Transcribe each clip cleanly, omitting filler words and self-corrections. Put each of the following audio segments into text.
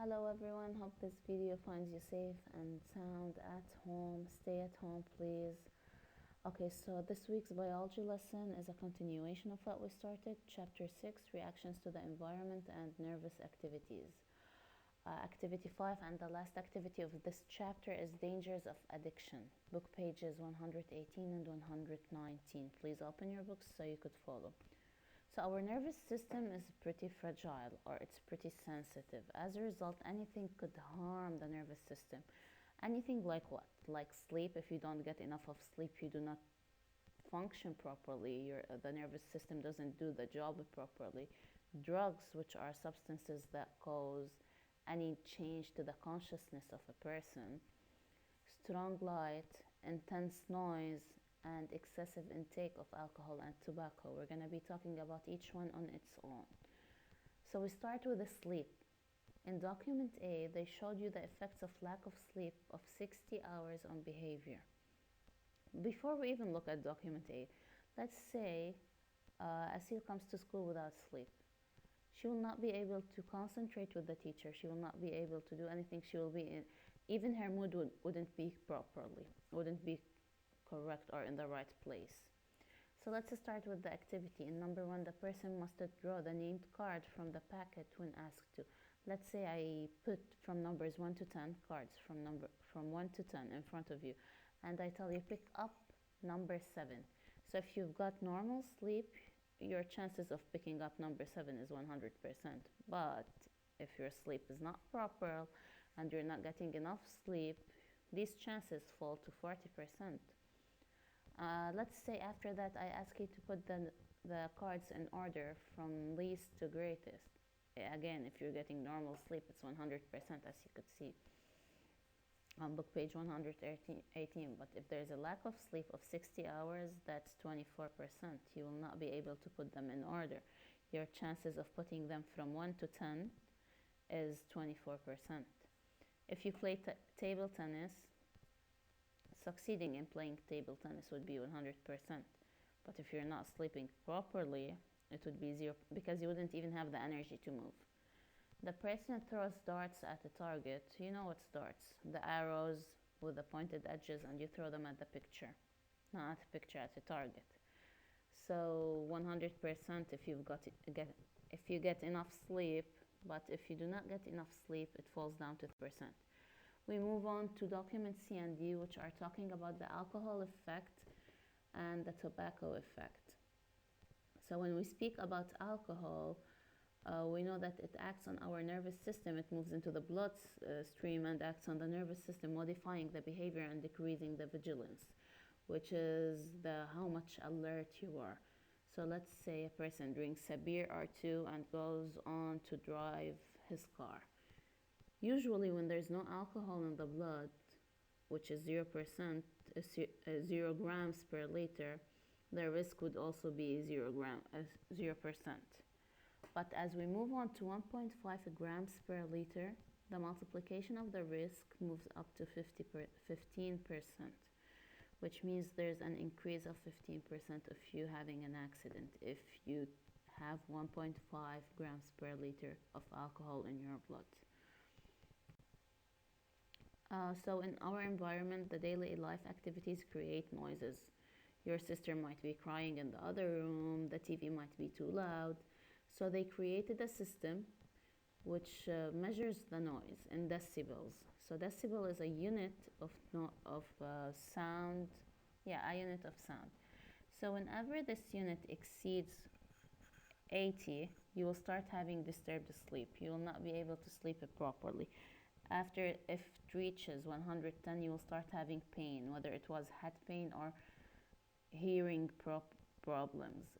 Hello everyone, hope this video finds you safe and sound at home. Stay at home, please. Okay, so this week's biology lesson is a continuation of what we started. Chapter 6, Reactions to the Environment and Nervous Activities. Activity 5 and the last activity of this chapter is Dangers of Addiction. Book pages 118 and 119. Please open your books so you could follow. So our nervous system is pretty fragile, or it's pretty sensitive. As a result, anything could harm the nervous system. Anything like what? Like sleep. If you don't get enough of sleep, you do not function properly. The nervous system doesn't do the job properly. Drugs, which are substances that cause any change to the consciousness of a person. Strong light, intense noise, and excessive intake of alcohol and tobacco. We're going to be talking about each one on its own. So we start with the sleep. In document A, they showed you the effects of lack of sleep of 60 hours on behavior. Before we even look at document A, let's say Asil comes to school without sleep. She will not be able to concentrate with the teacher. She will not be able to do anything. She will be in, even her mood wouldn't be properly, wouldn't be correct or in the right place. So let's start with the activity. In number 1, the person must draw the named card from the packet when asked to. Let's say I put from numbers 1 to 10 cards from 1 to 10 in front of you, and I tell you pick up number 7. So if you've got normal sleep, your chances of picking up number 7 is 100%. But if your sleep is not proper and you're not getting enough sleep, these chances fall to 40%. Let's say after that I ask you to put the cards in order from least to greatest. Again, if you're getting normal sleep, it's 100%, as you could see on book page 118. But if there's a lack of sleep of 60 hours, that's 24%. You will not be able to put them in order. Your chances of putting them from 1 to 10 is 24%. If you play table tennis, succeeding in playing table tennis would be 100%. But if you're not sleeping properly, it would be 0, because you wouldn't even have the energy to move. The person throws darts at the target. You know what's darts? The arrows with the pointed edges, and you throw them at the picture. Not at the picture, at the target. So 100% if you get enough sleep, but if you do not get enough sleep, it falls down to 3%. We move on to document C and D, which are talking about the alcohol effect and the tobacco effect. So when we speak about alcohol, we know that it acts on our nervous system. It moves into the blood stream and acts on the nervous system, modifying the behavior and decreasing the vigilance, which is how much alert you are. So let's say a person drinks a beer or two and goes on to drive his car. Usually when there's no alcohol in the blood, which is 0%, 0 grams per liter, the risk would also be 0%. But as we move on to 1.5 grams per liter, the multiplication of the risk moves up to 15%, which means there's an increase of 15% of you having an accident if you have 1.5 grams per liter of alcohol in your blood. So in our environment, the daily life activities create noises. Your sister might be crying in the other room, the TV might be too loud. So they created a system which measures the noise in decibels. So decibel is a unit of sound. Yeah, a unit of sound. So whenever this unit exceeds 80, you will start having disturbed sleep. You will not be able to sleep properly. After, if it reaches 110, you will start having pain, whether it was head pain or hearing problems.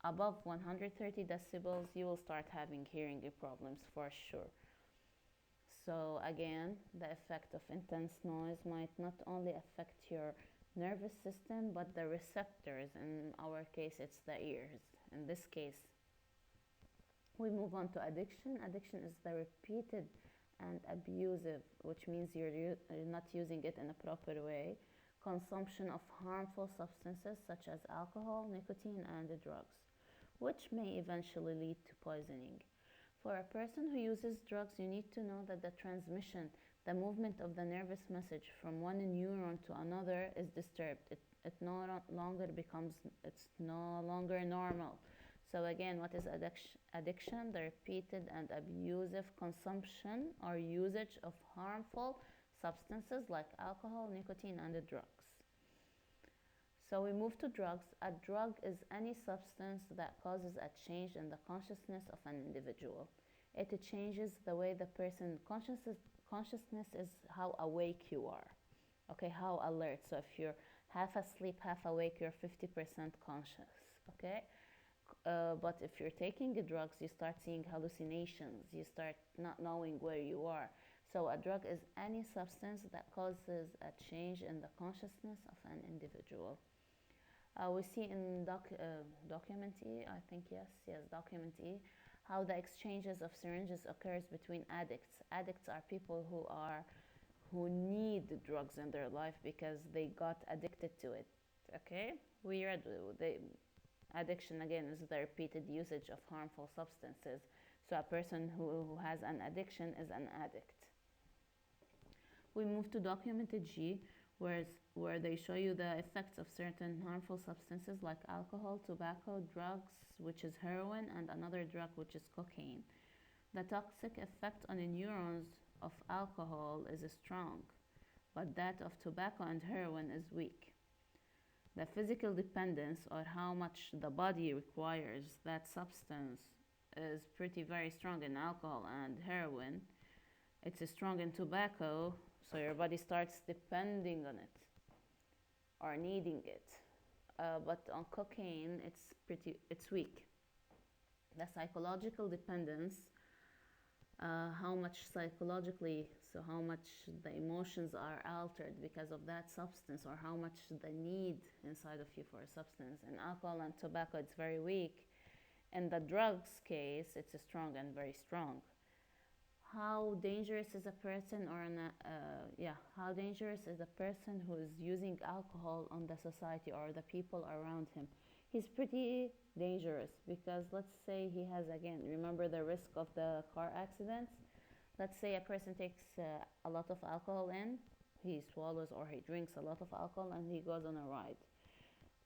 Above 130 decibels, you will start having hearing problems for sure. So again, the effect of intense noise might not only affect your nervous system, but the receptors. In our case, it's the ears. In this case, we move on to addiction. Addiction is the repeated and abusive, which means you're not using it in a proper way, consumption of harmful substances such as alcohol, nicotine, and drugs, which may eventually lead to poisoning. For a person who uses drugs, you need to know that the transmission, the movement of the nervous message from one neuron to another is disturbed. It no longer becomes, it's no longer normal. So again, what is addiction? The repeated and abusive consumption or usage of harmful substances like alcohol, nicotine, and drugs. So we move to drugs. A drug is any substance that causes a change in the consciousness of an individual. It changes the way the person consciousness is how awake you are. Okay, how alert. So if you're half asleep, half awake, you're 50% conscious. Okay, but if you're taking drugs, you start seeing hallucinations. You start not knowing where you are. So a drug is any substance that causes a change in the consciousness of an individual. We see in document E, I think yes, document E, how the exchanges of syringes occurs between addicts. Addicts are people who need drugs in their life because they got addicted to it. Okay, we read the addiction again is the repeated usage of harmful substances. So a person who has an addiction is an addict. We move to documented G, where they show you the effects of certain harmful substances like alcohol, tobacco, drugs, which is heroin, and another drug, which is cocaine. The toxic effect on the neurons of alcohol is strong, but that of tobacco and heroin is weak. The physical dependence, or how much the body requires that substance, is pretty very strong in alcohol and heroin. It's strong in tobacco, so your body starts depending on it or needing it. But on cocaine, it's weak. The psychological dependence, how much psychologically, so how much the emotions are altered because of that substance, or how much the need inside of you for a substance. In alcohol and tobacco, it's very weak. In the drugs case, it's strong and very strong. How dangerous is a person how dangerous is a person who is using alcohol on the society or the people around him? He's pretty dangerous because let's say he has, again, remember the risk of the car accidents. Let's say a person takes a lot of alcohol in, he swallows or he drinks a lot of alcohol and he goes on a ride.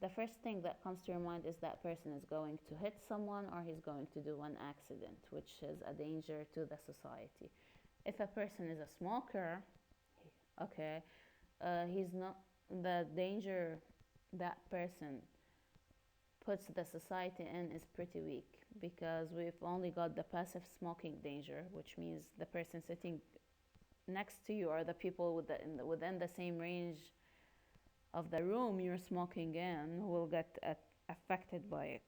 The first thing that comes to your mind is that person is going to hit someone or he's going to do an accident, which is a danger to the society. If a person is a smoker, okay, he's not, the danger that person puts the society in is pretty weak because we've only got the passive smoking danger, which means the person sitting next to you or the people within the same range of the room you're smoking in will get affected by it.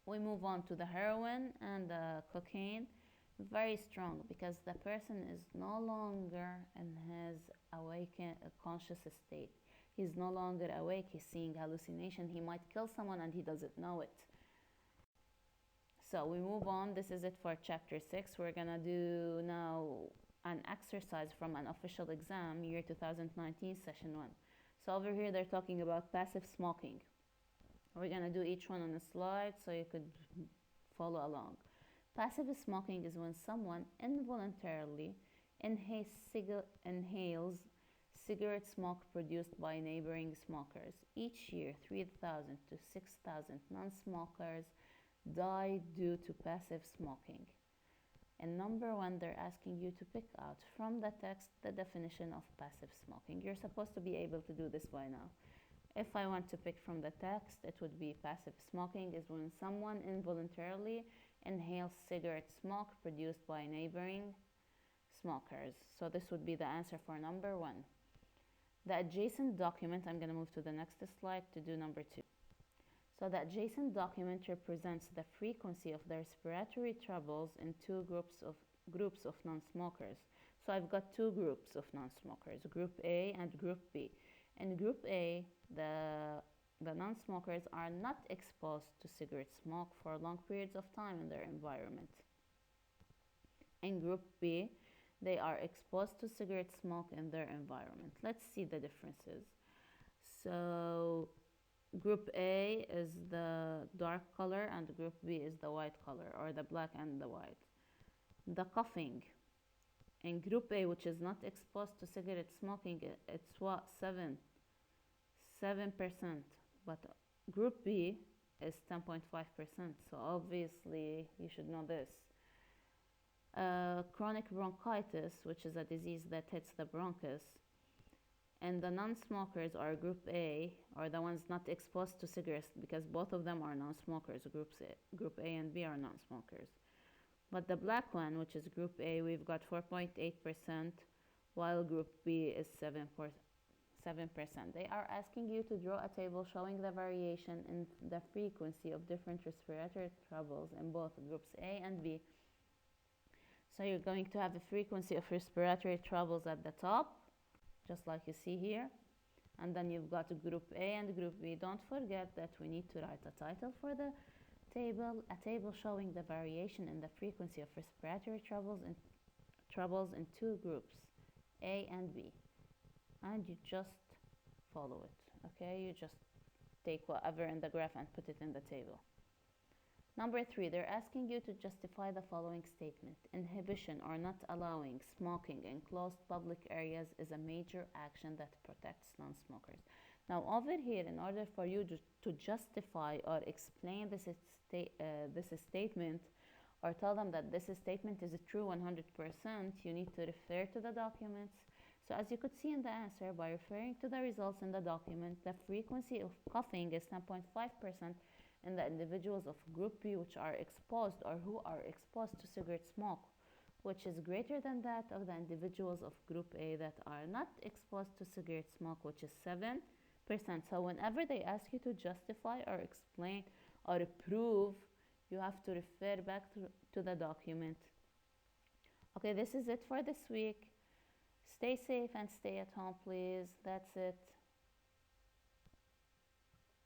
We move on to the heroin and the cocaine. Very strong because the person is no longer in his awakened conscious state. He's no longer awake, he's seeing hallucination. He might kill someone and he doesn't know it. So we move on. This is it for chapter 6. We're gonna do now an exercise from an official exam, year 2019, session 1. So over here they're talking about passive smoking. We're gonna do each one on a slide so you could follow along. Passive smoking is when someone involuntarily inhales cigarette smoke produced by neighboring smokers. Each year, 3,000 to 6,000 non-smokers die due to passive smoking. And number 1, they're asking you to pick out from the text the definition of passive smoking. You're supposed to be able to do this by now. If I want to pick from the text, it would be passive smoking is when someone involuntarily inhales cigarette smoke produced by neighboring smokers. So this would be the answer for number 1. The adjacent document, I'm going to move to the next slide to do number 2. So the adjacent document represents the frequency of the respiratory troubles in two groups of non-smokers. So I've got two groups of non-smokers, group A and group B. In group A, the non-smokers are not exposed to cigarette smoke for long periods of time in their environment. In group B, they are exposed to cigarette smoke in their environment. Let's see the differences. So Group A is the dark color and group B is the white color, or the black and the white. The coughing in group A, which is not exposed to cigarette smoking, it's what, 7%, but group B is 10.5%, so obviously you should know this. Chronic bronchitis, which is a disease that hits the bronchus, and the non-smokers are group A, or the ones not exposed to cigarettes, because both of them are non-smokers. Group A and B are non-smokers. But the black one, which is group A, we've got 4.8%, while group B is 7%. They are asking you to draw a table showing the variation in the frequency of different respiratory troubles in both groups A and B. So you're going to have a frequency of respiratory troubles at the top, just like you see here. And then you've got group A and group B. Don't forget that we need to write a title for the table, a table showing the variation in the frequency of respiratory troubles in two groups, A and B. And you just follow it, okay? You just take whatever in the graph and put it in the table. Number 3, they're asking you to justify the following statement. Inhibition or not allowing smoking in closed public areas is a major action that protects non-smokers. Now over here, in order for you to justify or explain this statement, or tell them that this statement is true 100%, you need to refer to the documents. So as you could see in the answer, by referring to the results in the document, the frequency of coughing is 10.5% in the individuals of group B, which are exposed or who are exposed to cigarette smoke, which is greater than that of the individuals of group A that are not exposed to cigarette smoke, which is 7%. So whenever they ask you to justify or explain or prove, you have to refer back to the document. Okay, this is it for this week. Stay safe and stay at home, please. That's it.